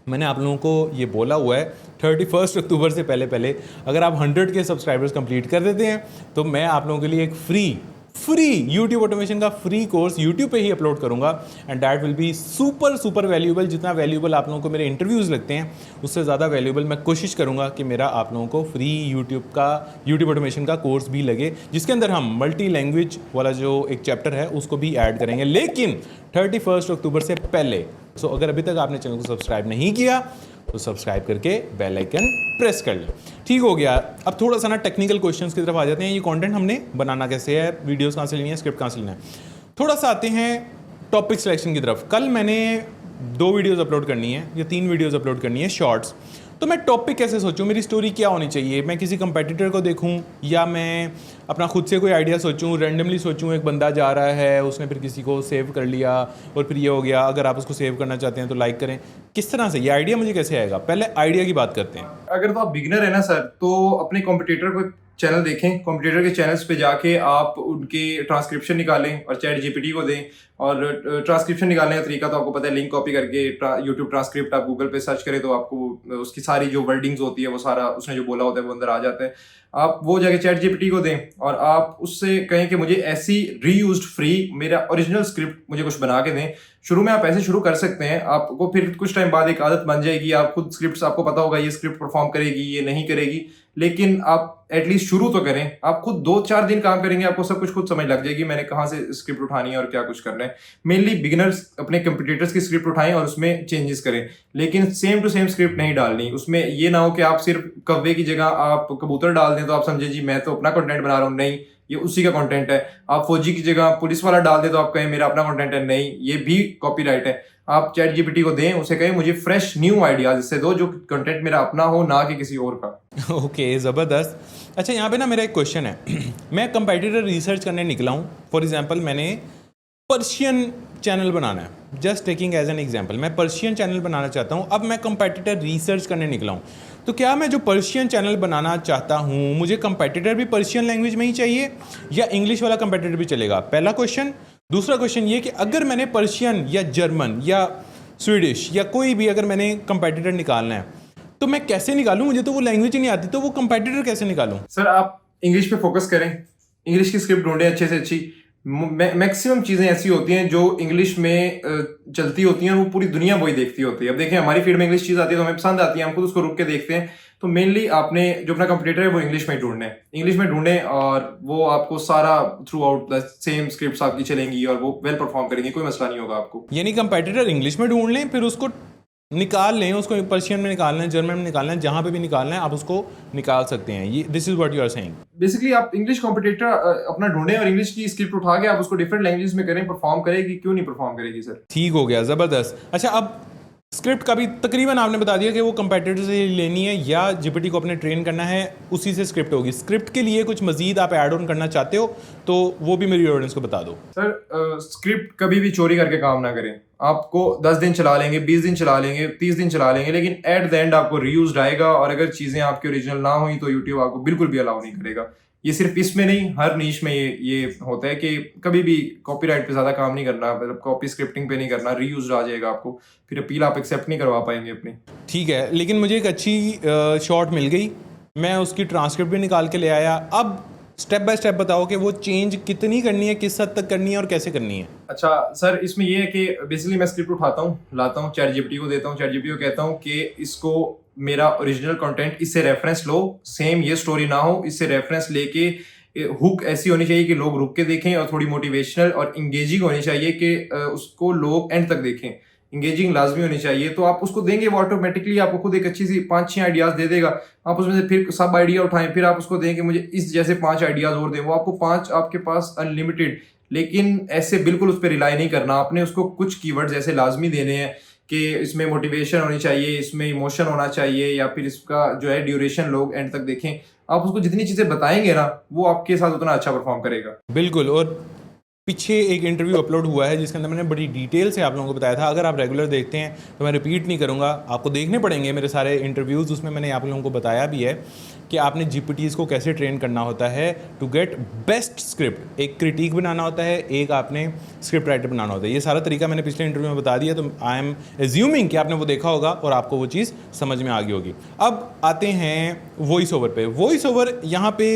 मैंने आप लोगों को ये बोला हुआ है 31 अक्टूबर से पहले अगर आप 100 के सब्सक्राइबर्स कंप्लीट कर देते हैं तो मैं आप लोगों के लिए एक फ्री यूट्यूब ऑटोमेशन का फ्री कोर्स यूट्यूब पे ही अपलोड करूंगा, and that will be super valuable. जितना वैल्यूएबल आप लोगों को मेरे इंटरव्यूज़ लगते हैं, उससे ज़्यादा वैल्यूएबल मैं कोशिश करूंगा कि मेरा आप लोगों को फ्री यूट्यूब ऑटोमेशन का कोर्स भी लगे, जिसके अंदर हम मल्टी लैंग्वेज वाला जो एक चैप्टर है उसको भी ऐड करेंगे, लेकिन 31 अक्टूबर से पहले। सो अगर अभी तक आपने चैनल को सब्सक्राइब नहीं किया तो सब्सक्राइब करके बेल आइकन प्रेस कर लें। ठीक हो गया। अब थोड़ा सा ना टेक्निकल क्वेश्चंस की तरफ आ जाते हैं। ये कंटेंट हमने बनाना कैसे है, वीडियोस कहाँ से लेनी है, स्क्रिप्ट कहाँ से लेना है। थोड़ा सा आते हैं टॉपिक सिलेक्शन की तरफ। कल मैंने 2 वीडियोस अपलोड करनी है या 3 वीडियोस अपलोड करनी है शॉर्ट्स, तो मैं टॉपिक कैसे सोचूं, मेरी स्टोरी क्या होनी चाहिए, मैं किसी कंपेटिटर को देखूं या मैं अपना खुद से कोई आइडिया सोचूं, रैंडमली सोचूं। एक बंदा जा रहा है, उसने फिर किसी को सेव कर लिया और फिर ये हो गया। अगर आप उसको सेव करना चाहते हैं तो लाइक करें। किस तरह से ये आइडिया मुझे कैसे आएगा, पहले आइडिया की बात करते हैं। अगर तो आप बिगिनर है ना सर, तो अपने कॉम्पिटिटर को चैनल देखें, कॉम्पिटिटर के चैनल्स पे जाके आप उनके ट्रांसक्रिप्शन निकालें और चैट जीपीटी को दें। और ट्रांसक्रिप्शन निकालने का तरीका तो आपको पता है, लिंक कॉपी करके यूट्यूब ट्रांसक्रिप्ट आप गूगल पे सर्च करें तो आपको उसकी सारी जो वर्डिंग्स होती है वो सारा उसने जो बोला होता है वो अंदर आ जाता है। आप वो जाके चैट जीपीटी को दें और आप उससे कहें कि मुझे ऐसी रीयूज्ड फ्री मेरा ओरिजिनल स्क्रिप्ट मुझे कुछ बना के दें। शुरू में आप ऐसे शुरू कर सकते हैं, आपको फिर कुछ टाइम बाद एक आदत बन जाएगी, आप खुद स्क्रिप्ट्स आपको पता होगा ये स्क्रिप्ट परफॉर्म करेगी, ये नहीं करेगी, लेकिन आप एटलीस्ट शुरू तो करें। आप खुद 2-4 दिन काम करेंगे, आपको सब कुछ खुद समझ लग जाएगी मैंने कहाँ से स्क्रिप्ट उठानी है और क्या कुछ करना है। मेनली बिगिनर्स अपने कंपटीटर्स की स्क्रिप्ट उठाएं और उसमें चेंजेस करें, लेकिन सेम टू सेम स्क्रिप्ट नहीं डालनी। उसमें ये ना हो कि आप सिर्फ कौवे की जगह आप कबूतर डाल दें तो आप समझे जी मैं तो अपना कंटेंट बना रहा हूँ, नहीं ये उसी का कंटेंट है। आप फौजी की जगह पुलिस वाला डाल दे तो आप कहें मेरा अपना कंटेंट है, नहीं ये भी कॉपीराइट है। आप चैट जीपीटी को दें, उसे कहें मुझे फ्रेश न्यू आइडियाज इससे दो जो कंटेंट मेरा अपना हो, ना कि किसी और का। ओके, ज़बरदस्त। अच्छा, यहाँ पे ना मेरा एक क्वेश्चन है। मैं कंपेटिटर रिसर्च करने निकला हूँ। फॉर एग्जांपल मैंने पर्शियन चैनल बनाना है, just taking as an example, मैं पर्शियन चैनल बनाना चाहता हूँ। अब मैं कंपेटिटर रिसर्च करने निकला हूँ, तो क्या मैं जो पर्शियन चैनल बनाना चाहता हूँ मुझे कंपेटिटर भी पर्शियन लैंग्वेज में ही चाहिए या इंग्लिश वाला कंपेटिटर भी चलेगा? पहला क्वेश्चन। दूसरा क्वेश्चन ये कि अगर मैंने पर्शियन या जर्मन या स्वीडिश या कोई भी अगर मैंने कंपेटिटर निकालना है तो मैं कैसे निकालूं? मुझे तो वो लैंग्वेज ही नहीं आती, तो वो कंपेटिटर कैसे निकालूं? सर आप इंग्लिश पे फोकस करें, इंग्लिश की स्क्रिप्ट ढूंढें अच्छे से अच्छी। मैक्सिमम चीज़ें ऐसी होती हैं जो इंग्लिश में चलती होती हैं, वो पूरी दुनिया वही देखती होती है। अब देखें हमारी फील्ड में इंग्लिश चीज़ आती है तो हमें पसंद आती है, हम खुद उसको रुक के देखते हैं। तो मेनली आपने जो अपना कंपटीटर है वो इंग्लिश में ढूंढना है, इंग्लिश में ढूंढें और वो आपको सारा through out the same scripts आपकी चलेंगी और वो वेल परफॉर्म करेंगी, कोई मसला नहीं होगा आपको। यानी कंपेटिटर इंग्लिश में ढूंढ लें, फिर उसको निकाल लें, उसको पर्शियन में निकालना है, जर्मन में निकालना है, जहाँ पे भी निकालना है आप उसको निकाल सकते हैं। ये this is what you are saying. Basically आप इंग्लिश कॉम्पिटिटर अपना ढूंढें और इंग्लिश की स्क्रिप्ट उठा के आप उसको डिफरेंट लैंग्वेजेस में करें, परफॉर्म करेगी, क्यों नहीं परफॉर्म करेगी सर। ठीक हो गया, ज़बरदस्त। अच्छा, अब स्क्रिप्ट का भी तकरीबन आपने बता दिया कि वो कंपेटिटर से लेनी है या जीपीटी को अपने ट्रेन करना है, उसी से स्क्रिप्ट होगी। स्क्रिप्ट के लिए कुछ मजीद आप ऐड ऑन करना चाहते हो तो वो भी मेरी ऑडियंस को बता दो। सर स्क्रिप्ट कभी भी चोरी करके काम ना करें। आपको 10 दिन चला लेंगे, 20 दिन चला लेंगे, 30 दिन चला लेंगे, लेकिन एट द एंड आपको रीयूज्ड आएगा और अगर चीज़ें आपकी ओरिजिनल ना हुई तो यूट्यूब आपको बिल्कुल भी अलाउ नहीं करेगा। ये सिर्फ इसमें नहीं, हर नीश में ये होता है कि कभी भी कॉपीराइट पे ज़्यादा काम नहीं करना, मतलब कॉपी स्क्रिप्टिंग पे नहीं करना, रीयूज्ड आ जाएगा आपको, फिर अपील आप एक्सेप्ट नहीं करवा पाएंगे अपनी। ठीक है, लेकिन मुझे एक अच्छी शॉट मिल गई, मैं उसकी ट्रांसक्रिप्ट भी निकाल के ले आया। अब स्टेप बाय स्टेप बताओ कि वो चेंज कितनी करनी है, किस हद तक करनी है और कैसे करनी है। अच्छा सर, इसमें ये है कि बेसिकली मैं स्क्रिप्ट उठाता हूँ, लाता हूँ, चैट जीपीटी को देता हूँ, चैट जीपीटी को कहता हूँ कि इसको मेरा ओरिजिनल कंटेंट इससे रेफरेंस लो, सेम ये स्टोरी ना हो, इससे रेफरेंस लेके हुक ऐसी होनी चाहिए कि लोग रुक के देखें और थोड़ी मोटिवेशनल और इंगेजिंग होनी चाहिए कि उसको लोग एंड तक देखें, इंगेजिंग लाजमी होनी चाहिए। तो आप उसको देंगे वो ऑटोमेटिकली आपको खुद एक अच्छी सी 5-6 आइडियाज़ दे देगा। आप उसमें से फिर सब आइडिया उठाएं, फिर आप उसको दें कि मुझे इस जैसे 5 आइडियाज़ और दें, वो आपको 5 आपके पास अनलिमिटेड। लेकिन ऐसे बिल्कुल उस पर रिलाई नहीं करना, आपने उसको कुछ कीवर्ड्स ऐसे लाजमी देने हैं कि इसमें मोटिवेशन होनी चाहिए, इसमें इमोशन होना चाहिए, या फिर इसका जो है ड्यूरेशन लोग एंड तक देखें। आप उसको जितनी चीज़ें बताएंगे ना वो आपके साथ उतना अच्छा परफॉर्म करेगा। बिल्कुल। और पीछे एक इंटरव्यू अपलोड हुआ है जिसके अंदर मैंने बड़ी डिटेल से आप लोगों को बताया था। अगर आप रेगुलर देखते हैं तो मैं रिपीट नहीं करूंगा, आपको देखने पड़ेंगे मेरे सारे इंटरव्यूज़। उसमें मैंने आप लोगों को बताया भी है कि आपने जीपीटीज़ को कैसे ट्रेन करना होता है टू गेट बेस्ट स्क्रिप्ट। एक क्रिटिक बनाना होता है, एक आपने स्क्रिप्ट राइटर बनाना होता है। ये सारा तरीका मैंने पिछले इंटरव्यू में बता दिया, तो आई एम एज्यूमिंग कि आपने वो देखा होगा और आपको वो चीज़ समझ में आ गई होगी। अब आते हैं वॉइस ओवर पे। वॉइस ओवर यहाँ पे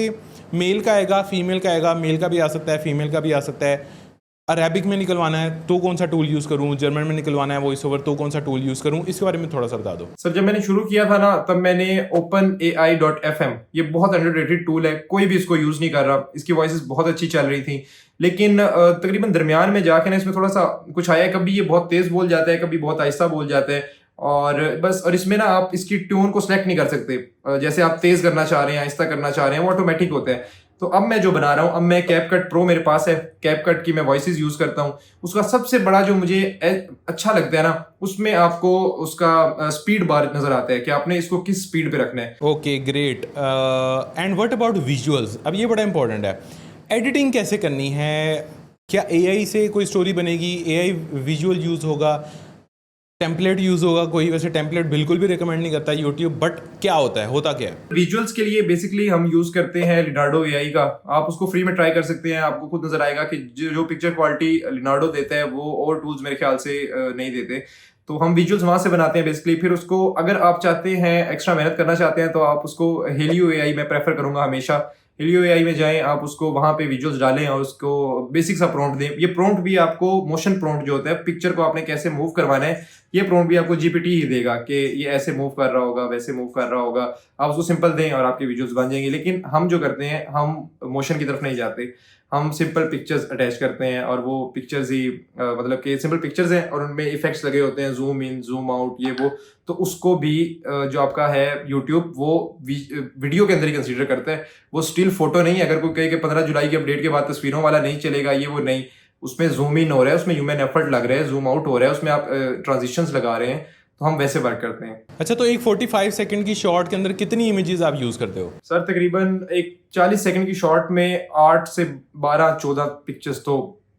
मेल का आएगा, फीमेल का आएगा, मेल का भी आ सकता है, फीमेल का भी आ सकता है। अरेबिक में निकलवाना है तो कौन सा टूल यूज़ करूँ, जर्मन में निकलवाना है वॉइस ओवर तो कौन सा टूल यूज़ करूँ, इसके बारे में थोड़ा सा बता दो। सर जब मैंने शुरू किया था ना तब मैंने OpenAI.fm, ये बहुत अंडररेटेड टूल है, कोई भी इसको यूज़ नहीं कर रहा, इसकी वॉइसेस बहुत अच्छी चल रही थी। लेकिन तकरीबन दरमियान में जाके ना इसमें थोड़ा सा कुछ आया, कभी ये बहुत तेज़ बोल जाता है, कभी बहुत आहिस्ता बोल जाता है, और बस। और इसमें ना आप इसकी ट्यून को सिलेक्ट नहीं कर सकते, जैसे आप तेज़ करना चाह रहे हैं, आहिस्ता करना चाह रहे हैं, वो ऑटोमेटिक होता है। तो अब मैं जो बना रहा हूँ, अब मैं कैपकट प्रो मेरे पास है, कैपकट की मैं वॉइसेस यूज़ करता हूँ। उसका सबसे बड़ा जो मुझे अच्छा लगता है ना, उसमें आपको उसका स्पीड बार नज़र आता है कि आपने इसको किस स्पीड पे रखना है। Okay great. And what about visuals? अब ये बड़ा इंपॉर्टेंट है, एडिटिंग कैसे करनी है? क्या एआई से कोई स्टोरी बनेगी, एआई विजुअल यूज़ होगा? टेम्पलेट यूज़ होगा कोई, वैसे टेम्पलेट बिल्कुल भी रिकमेंड नहीं करता यूट्यूब, बट क्या होता है, होता क्या है? विजुअल्स के लिए बेसिकली हम यूज करते हैं लिनार्डो एआई का। आप उसको फ्री में ट्राई कर सकते हैं, आपको खुद नजर आएगा कि जो पिक्चर क्वालिटी लिनार्डो देता है वो और टूल्स मेरे ख्याल से नहीं देते। तो हम विजुअल्स वहां से बनाते हैं बेसिकली। फिर उसको अगर आप चाहते हैं एक्स्ट्रा मेहनत करना चाहते हैं तो आप उसको हेलियो एआई मैं प्रेफर करूंगा हमेशा। हेलियो एआई में जाएं, आप उसको वहां पे विजुअल्स डालें और उसको बेसिक सा प्रॉम्प्ट दें। ये प्रॉम्प्ट भी आपको मोशन प्रॉम्प्ट जो होता है, पिक्चर को आपने कैसे मूव करवाना है, ये प्रॉम्प्ट भी आपको जीपीटी ही देगा कि ये ऐसे मूव कर रहा होगा, वैसे मूव कर रहा होगा। आप उसको सिंपल दें और आपके विजुअल्स बन जाएंगे। लेकिन हम जो करते हैं, हम मोशन की तरफ नहीं जाते, हम सिंपल पिक्चर्स अटैच करते हैं और वो पिक्चर्स ही मतलब कि सिंपल पिक्चर्स हैं और उनमें इफेक्ट्स लगे होते हैं, जूम इन जूम आउट ये वो। तो उसको भी जो आपका है यूट्यूब वो वीडियो के अंदर ही कंसीडर करता है, वो स्टिल फोटो नहीं है। अगर कोई कहे कि 15 जुलाई के अपडेट के बाद तस्वीरों वाला नहीं चलेगा, ये वो नहीं, उसमें जूम इन हो रहा है, उसमें ह्यूमन एफर्ट लग रहा है, जूम आउट हो रहा है, उसमें आप ट्रांजिशंस लगा रहे हैं, तो हम वैसे वर्क करते हैं। अच्छा, तो एक 45 सेकंड की शॉर्ट के अंदर कितनी इमेजेस आप यूज़ करते हो? सर तकरीबन एक 40 सेकंड की शॉर्ट में 8 से 12-14 पिक्चर्स तो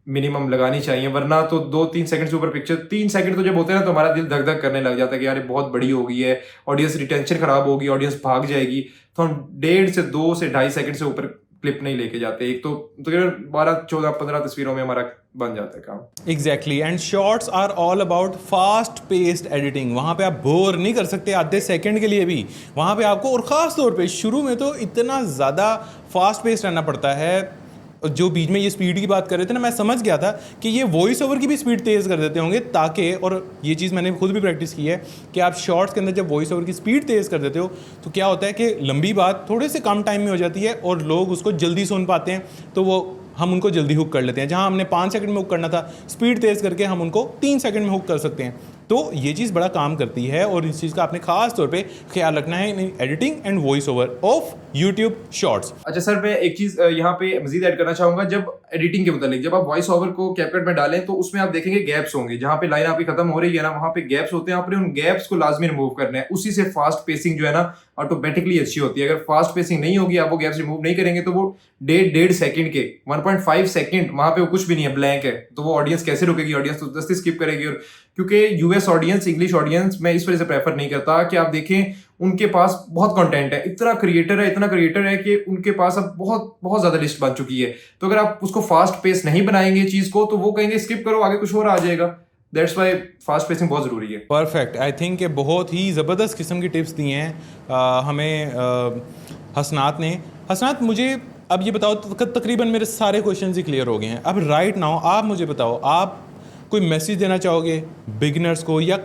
मिनिमम लगानी चाहिए, वरना तो 2-3 सेकंड से ऊपर पिक्चर, 3 सेकंड तो जब होते हैं ना तो हमारा दिल धक धक करने लग जाता है कि यार ये बहुत बड़ी हो गई है, ऑडियंस रिटेंशन खराब होगी, ऑडियंस भाग जाएगी। तो हम 1.5 से 2 से 2.5 सेकंड से ऊपर क्लिप नहीं लेके जाते। एक तो तकरीबन 12-14-15 तस्वीरों में हमारा बन जाता है काम। Exactly, and shorts are all about fast paced editing. वहाँ पे आप बोर नहीं कर सकते आधे सेकंड के लिए भी। वहाँ पे आपको, और ख़ास तौर पे शुरू में तो इतना ज़्यादा फास्ट पेस्ड रहना पड़ता है। जो बीच में ये स्पीड की बात कर रहे थे ना, मैं समझ गया था कि ये वॉइस ओवर की भी स्पीड तेज़ कर देते होंगे ताकि, और ये चीज़ मैंने खुद भी प्रैक्टिस की है कि आप शॉर्ट्स के अंदर जब वॉइस ओवर की स्पीड तेज़ कर देते हो तो क्या होता है कि लंबी बात थोड़े से कम टाइम में हो जाती है और लोग उसको जल्दी सुन पाते हैं, तो वो हम उनको जल्दी हुक कर लेते हैं। जहाँ हमने 5 सेकंड में हुक करना था, स्पीड तेज़ करके हम उनको 3 सेकंड में हुक कर सकते हैं। तो ये चीज़ बड़ा काम करती है और इस चीज़ का आपने खास तौर पे ख्याल रखना है in editing and voice over of YouTube shorts. अच्छा सर, मैं एक चीज़ यहाँ पे मजीद ऐड करना चाहूँगा। जब एडिटिंग के मुतालिक जब आप वॉइस ओवर को कैपकट में डालें तो उसमें आप देखेंगे गैप्स होंगे, जहाँ पे लाइन आपकी खत्म हो रही है ना, वहाँ पे गैप्स होते हैं। आपने उन गैप्स को लाजमी रिमूव करना है, उसी से फास्ट पेसिंग जो है ना ऑटोमेटिकली अच्छी होती है। अगर फास्ट पेसिंग नहीं होगी, आप वो गैप्स रिमूव नहीं करेंगे तो वो 1.5 सेकंड के 1.5 सेकंड वहाँ पे वो कुछ भी नहीं है, ब्लैंक है, तो वो ऑडियंस कैसे रुकेगी? ऑडियंस तो दस्ती स्किप करेगी। और क्योंकि यूएस ऑडियंस, इंग्लिश ऑडियंस मैं इस वजह से प्रेफर नहीं करता कि आप देखें उनके पास बहुत कंटेंट है, इतना क्रिएटर है कि उनके पास अब बहुत बहुत ज्यादा लिस्ट बन चुकी है। तो अगर आप उसको फास्ट पेस नहीं बनाएंगे चीज को, तो वो कहेंगे स्किप करो, आगे कुछ और आ जाएगा। दैट्स वाई फास्ट पेसिंग बहुत जरूरी है। परफेक्ट, आई थिंक कि बहुत ही ज़बरदस्त किस्म की टिप्स दी हैं हमें हसनात ने। हसनात, मुझे अब ये बताओ, तकरीबन मेरे सारे क्वेश्चन ही क्लियर हो गए हैं। अब राइट नाउ आप मुझे बताओ, आप कोई मैसेज देना चाहोगे बिगिनर्स को, या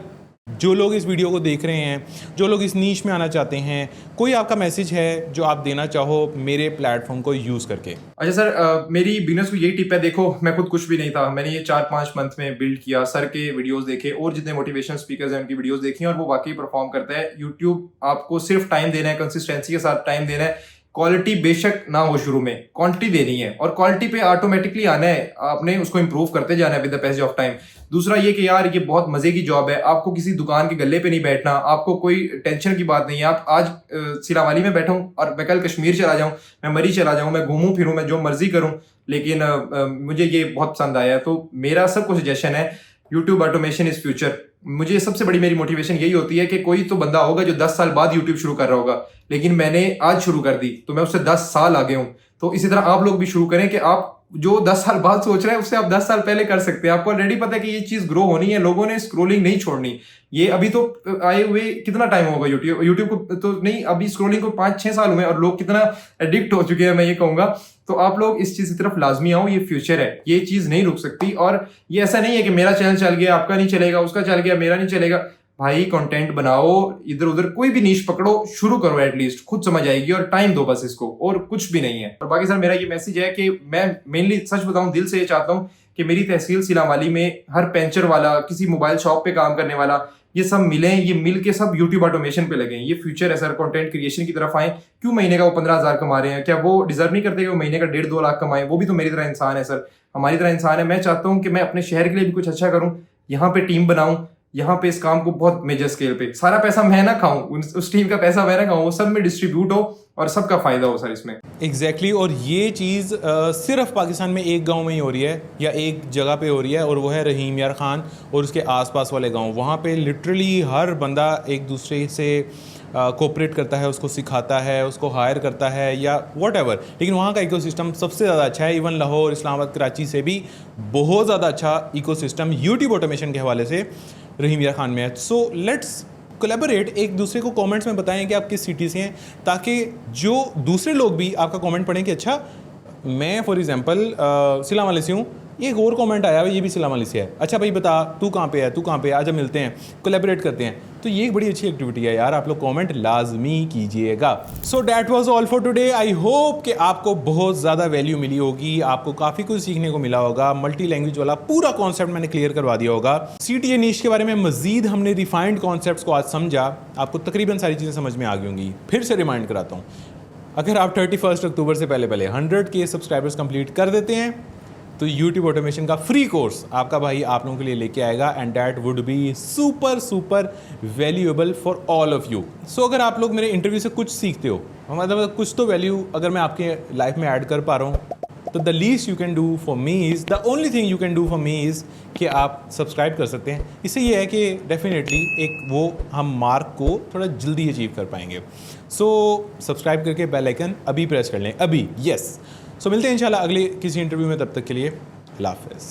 जो लोग इस वीडियो को देख रहे हैं, जो लोग इस नीश में आना चाहते हैं, कोई आपका मैसेज है जो आप देना चाहो मेरे प्लेटफॉर्म को यूज़ करके? अच्छा सर, मेरी बिगिनर्स को यही टिप है। देखो, मैं खुद कुछ भी नहीं था, मैंने ये 4-5 मंथ में बिल्ड किया। सर के वीडियोस देखे और जितने मोटिवेशन स्पीकर्स हैं उनकी वीडियोस देखी और वो वाकई परफॉर्म करता है। यूट्यूब आपको सिर्फ टाइम देना है, कंसिस्टेंसी के साथ टाइम देना है। क्वालिटी बेशक ना हो शुरू में, क्वांटिटी देनी है और क्वालिटी पे ऑटोमेटिकली आना है, आपने उसको इंप्रूव करते जाना है with the passage of time. दूसरा ये कि यार ये बहुत मजे की जॉब है, आपको किसी दुकान के गल्ले पे नहीं बैठना, आपको कोई टेंशन की बात नहीं है। आप आज सिलावाली में बैठा हूँ और मैं कल कश्मीर चला जाऊँ, मैं मरी चला जाऊँ, मैं घूमूं फिरूँ, मैं जो मर्जी करूँ, लेकिन मुझे ये बहुत पसंद आया। तो मेरा सबको सजेशन है, यूट्यूब ऑटोमेशन इज फ्यूचर। मुझे सबसे बड़ी मेरी मोटिवेशन यही होती है कि कोई तो बंदा होगा जो 10 साल बाद यूट्यूब शुरू कर रहा होगा, लेकिन मैंने आज शुरू कर दी तो मैं उससे 10 साल आगे हूं। तो इसी तरह आप लोग भी शुरू करें कि आप जो 10 साल बाद सोच रहे हैं उससे आप 10 साल पहले कर सकते हैं। आपको ऑलरेडी पता है कि ये चीज ग्रो होनी है, लोगों ने स्क्रोलिंग नहीं छोड़नी। ये अभी तो आए हुए कितना टाइम होगा यूट्यूब को तो नहीं, अभी स्क्रोलिंग को 5-6 साल हुए और लोग कितना एडिक्ट हो चुके हैं, मैं ये कहूंगा। तो आप लोग इस चीज की तरफ लाजमी आओ, ये फ्यूचर है, ये चीज नहीं रुक सकती। और ये ऐसा नहीं है कि मेरा चैनल चल गया आपका नहीं चलेगा, उसका चल गया मेरा नहीं चलेगा। भाई कंटेंट बनाओ, इधर उधर कोई भी नीश पकड़ो, शुरू करो, एटलीस्ट खुद समझ आएगी और टाइम दो बस इसको, और कुछ भी नहीं है। और बाकी सर मेरा ये मैसेज है कि मैं मेनली सच बताऊं, दिल से ये चाहता हूं कि मेरी तहसील सिलावाली में हर पेंचर वाला, किसी मोबाइल शॉप पे काम करने वाला, ये सब मिलें, ये मिल के सब यूट्यूब ऑटोमेशन पे लगे। ये फ्यूचर है सर, कंटेंट क्रिएशन की तरफ आए। क्यों महीने का वो 15,000 कमा रहे हैं? क्या वो डिजर्व नहीं करते कि वो महीने का 1.5-2 लाख कमाए? वो भी तो मेरी तरह इंसान है सर, हमारी तरह इंसान है। मैं चाहता हूँ कि मैं अपने शहर के लिए भी कुछ अच्छा करूँ, यहाँ पे टीम बनाऊं, यहाँ पे इस काम को बहुत मेजर स्केल पे, सारा पैसा मैं ना खाऊं, उस टीम का पैसा मैं ना खाऊं, वो सब में डिस्ट्रीब्यूट हो और सबका फायदा हो सर इसमें। एग्जैक्टली और ये चीज़ सिर्फ पाकिस्तान में एक गांव में ही हो रही है या एक जगह पे हो रही है, और वो है रहीम यार खान और उसके आसपास वाले गांव। वहाँ पे लिटरली हर बंदा एक दूसरे से कोऑपरेट करता है, उसको सिखाता है, उसको हायर करता है या व्हाटएवर। लेकिन वहाँ का इकोसिस्टम सबसे ज़्यादा अच्छा है। इवन लाहौर, इस्लामाबाद, कराची से भी बहुत ज़्यादा अच्छा इकोसिस्टम यूट्यूब ऑटोमेशन के हवाले से रहीम यार खान में है। सो लेट्स कोलैबोरेट, एक दूसरे को कमेंट्स में बताएं कि आप किस सिटी से हैं, ताकि जो दूसरे लोग भी आपका कमेंट पढ़ें कि अच्छा मैं फॉर एग्जांपल सिला वाले से हूँ, एक और कमेंट आया है ये भी सिला वाले से है, अच्छा भाई बता तू कहाँ पे है, तू कहाँ पे है, आजा मिलते हैं, कोलैबोरेट करते हैं। तो ये एक बड़ी अच्छी एक्टिविटी है यार, आप लोग कमेंट लाजमी कीजिएगा। So that was all for today. I hope कि आपको बहुत ज़्यादा वैल्यू मिली होगी, आपको काफ़ी कुछ सीखने को मिला होगा। मल्टी लैंग्वेज वाला पूरा कॉन्सेप्ट मैंने क्लियर करवा दिया होगा। CTA नीश के बारे में मजीद हमने रिफाइंड कॉन्सेप्ट्स को आज समझा, आपको तकरीबन सारी चीज़ें समझ में आ गई होंगी। फिर से रिमाइंड कराता हूँ, अगर आप 31 अक्टूबर से पहले 100K सब्सक्राइबर्स कंप्लीट कर देते हैं तो यूट्यूब ऑटोमेशन का फ्री कोर्स आपका भाई आप लोगों के लिए लेके आएगा, and that would be super valuable for all of you. So अगर आप लोग मेरे इंटरव्यू से कुछ सीखते हो, मतलब कुछ तो वैल्यू अगर मैं आपके लाइफ में ऐड कर पा रहा हूँ, तो the least you can do for me is, the only thing you can do for me is कि आप सब्सक्राइब कर सकते हैं। इससे ये है कि डेफिनेटली एक वो हम मार्क को थोड़ा जल्दी अचीव कर पाएंगे। सो सब्सक्राइब करके बेल आइकन अभी प्रेस कर लें, अभी, यस। सो मिलते हैं इंशाल्लाह अगले किसी इंटरव्यू में, तब तक के लिए अल्लाह हाफ़िज़।